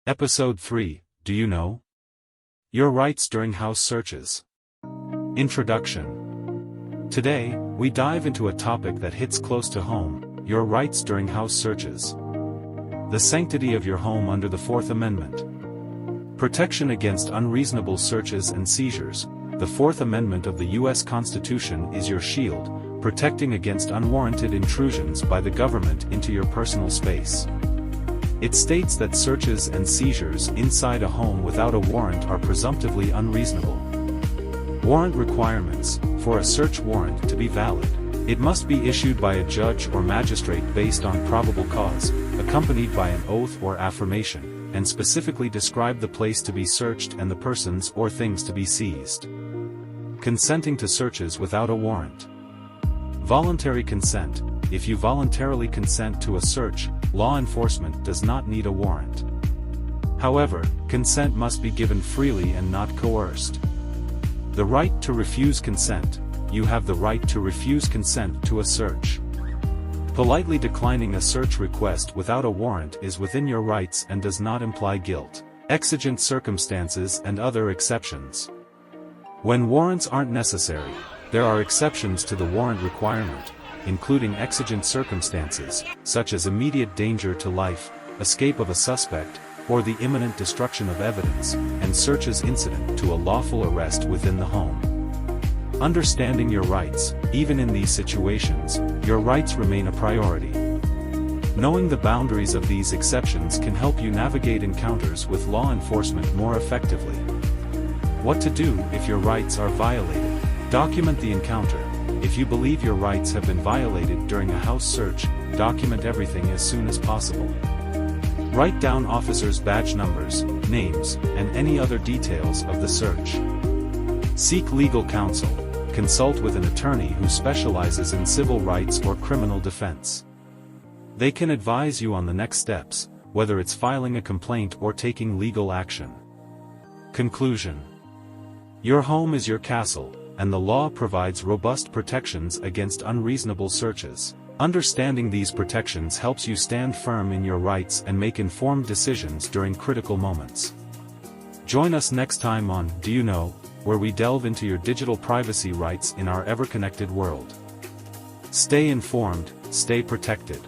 Episode 3, Do You Know? Your Rights During House Searches. Introduction. Today, we dive into a topic that hits close to home, your rights during house searches. The sanctity of your home under the Fourth Amendment. Protection against unreasonable searches and seizures. The Fourth Amendment of the U.S. Constitution is your shield, protecting against unwarranted intrusions by the government into your personal space. It states that searches and seizures inside a home without a warrant are presumptively unreasonable. Warrant requirements. For a search warrant to be valid, it must be issued by a judge or magistrate based on probable cause, accompanied by an oath or affirmation, and specifically describe the place to be searched and the persons or things to be seized. Consenting to searches without a warrant. Voluntary consent. If you voluntarily consent to a search, law enforcement does not need a warrant. However, consent must be given freely and not coerced. The right to refuse consent. You have the right to refuse consent to a search. Politely declining a search request without a warrant is within your rights and does not imply guilt. Exigent circumstances and other exceptions. When warrants aren't necessary, there are exceptions to the warrant requirement, including exigent circumstances, such as immediate danger to life, escape of a suspect, or the imminent destruction of evidence, and searches incident to a lawful arrest within the home. Understanding your rights. Even in these situations, your rights remain a priority. Knowing the boundaries of these exceptions can help you navigate encounters with law enforcement more effectively. What to do if your rights are violated. Document the encounter. If you believe your rights have been violated during a house search, document everything as soon as possible. Write down officers' badge numbers, names, and any other details of the search. Seek legal counsel. Consult with an attorney who specializes in civil rights or criminal defense. They can advise you on the next steps, whether it's filing a complaint or taking legal action. Conclusion. Your home is your castle, and the law provides robust protections against unreasonable searches. Understanding these protections helps you stand firm in your rights and make informed decisions during critical moments. Join us next time on Do You Know?, where we delve into your digital privacy rights in our ever-connected world. Stay informed, stay protected.